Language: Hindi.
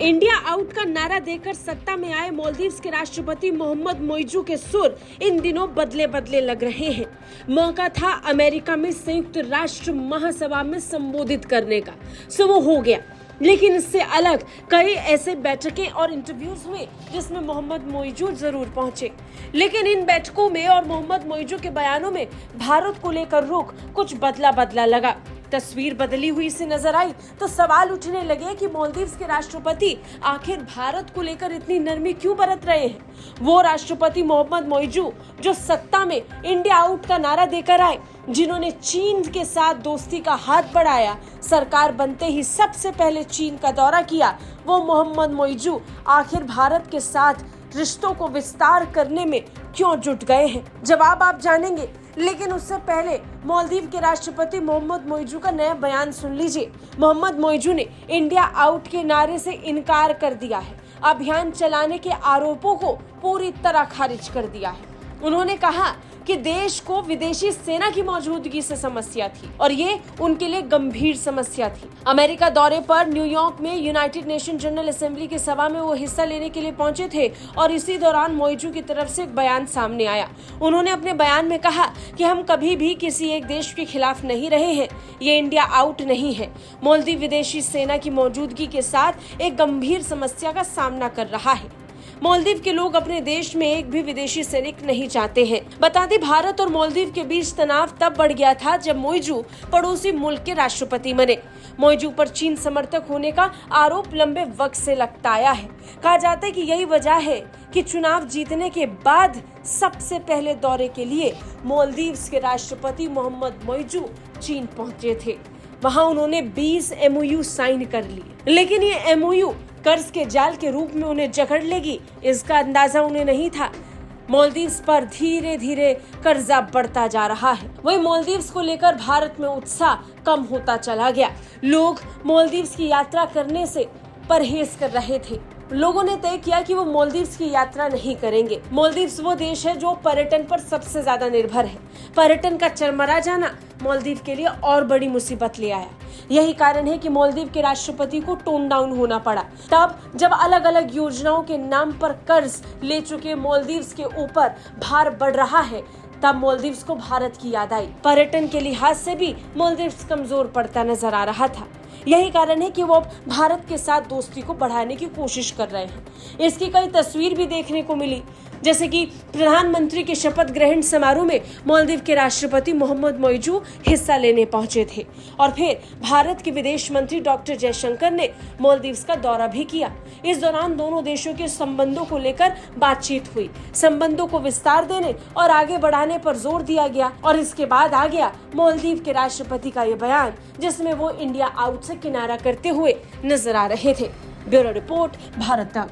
इंडिया आउट का नारा देकर सत्ता में आए मालदीव्स के राष्ट्रपति मोहम्मद मोइजू के सुर इन दिनों बदले बदले लग रहे हैं। मौका था अमेरिका में संयुक्त राष्ट्र महासभा में संबोधित करने का, सो वो हो गया। लेकिन इससे अलग कई ऐसे बैठकें और इंटरव्यूज हुए जिसमें मोहम्मद मोइजू जरूर पहुंचे, लेकिन इन बैठकों में और मोहम्मद मोइजू के बयानों में भारत को लेकर रुख कुछ बदला बदला लगा। तस्वीर बदली हुई से नजर आई तो सवाल उठने लगे कि मालदीव्स के राष्ट्रपति आखिर भारत को लेकर इतनी नरमी क्यों बरत रहे हैं। वो राष्ट्रपति मोहम्मद मोइजू जो सत्ता में इंडिया आउट का नारा देकर आए, जिन्होंने चीन के साथ दोस्ती का हाथ बढ़ाया, सरकार बनते ही सबसे पहले चीन का दौरा किया, वो मोहम्मद मोइजू आखिर भारत के साथ रिश्तों को विस्तार करने में क्यों जुट गए हैं? जवाब आप जानेंगे, लेकिन उससे पहले मालदीव के राष्ट्रपति मोहम्मद मोइजू का नया बयान सुन लीजिए। मोहम्मद मोइजू ने इंडिया आउट के नारे से इनकार कर दिया है, अभियान चलाने के आरोपों को पूरी तरह खारिज कर दिया है। उन्होंने कहा कि देश को विदेशी सेना की मौजूदगी से समस्या थी और ये उनके लिए गंभीर समस्या थी। अमेरिका दौरे पर न्यूयॉर्क में यूनाइटेड नेशन जनरल असेंबली की सभा में वो हिस्सा लेने के लिए पहुंचे थे और इसी दौरान मोइजू की तरफ से एक बयान सामने आया। उन्होंने अपने बयान में कहा कि हम कभी भी किसी एक देश के खिलाफ नहीं रहे हैं, ये इंडिया आउट नहीं है। मालदीव विदेशी सेना की मौजूदगी के साथ एक गंभीर समस्या का सामना कर रहा है। मालदीव के लोग अपने देश में एक भी विदेशी सैनिक नहीं चाहते हैं। बता दें, भारत और मालदीव के बीच तनाव तब बढ़ गया था जब मोइजू पड़ोसी मुल्क के राष्ट्रपति बने। मोइजू पर चीन समर्थक होने का आरोप लंबे वक्त से लगता आया है। कहा जाता है कि यही वजह है कि चुनाव जीतने के बाद सबसे पहले दौरे के लिए मालदीव्स के राष्ट्रपति मोहम्मद मोइजू चीन पहुंचे थे। वहां उन्होंने 20 MOU साइन कर लिए, लेकिन ये MOU कर्ज के जाल के रूप में उन्हें जकड़ लेगी, इसका अंदाजा उन्हें नहीं था। मालदीव्स पर धीरे धीरे कर्जा बढ़ता जा रहा है। वही मालदीव्स को लेकर भारत में उत्साह कम होता चला गया। लोग मालदीव्स की यात्रा करने से परहेज कर रहे थे। लोगों ने तय किया कि वो मालदीव्स की यात्रा नहीं करेंगे। मालदीव्स वो देश है जो पर्यटन पर सबसे ज्यादा निर्भर है। पर्यटन का चरमरा जाना मालदीव के लिए और बड़ी मुसीबत ले आया। यही कारण है कि मालदीव के राष्ट्रपति को टोन डाउन होना पड़ा। तब जब अलग अलग योजनाओं के नाम पर कर्ज ले चुके मालदीव्स के ऊपर भार बढ़ रहा है, तब मालदीव्स को भारत की याद आई। पर्यटन के लिहाज से भी मालदीव्स कमजोर पड़ता नजर आ रहा था। यही कारण है कि वो भारत के साथ दोस्ती को बढ़ाने की कोशिश कर रहे हैं। इसकी कई तस्वीर भी देखने को मिली, जैसे कि प्रधानमंत्री के शपथ ग्रहण समारोह में मालदीव के राष्ट्रपति मोहम्मद मोइजू हिस्सा लेने पहुंचे थे और फिर भारत के विदेश मंत्री डॉक्टर जयशंकर ने मालदीव्स का दौरा भी किया। इस दौरान दोनों देशों के संबंधों को लेकर बातचीत हुई। संबंधों को विस्तार देने और आगे बढ़ाने पर जोर दिया गया और इसके बाद आ गया मालदीव के राष्ट्रपति का ये बयान, जिसमें वो इंडिया आउट से किनारा करते हुए नजर आ रहे थे। ब्यूरो रिपोर्ट, भारत तक।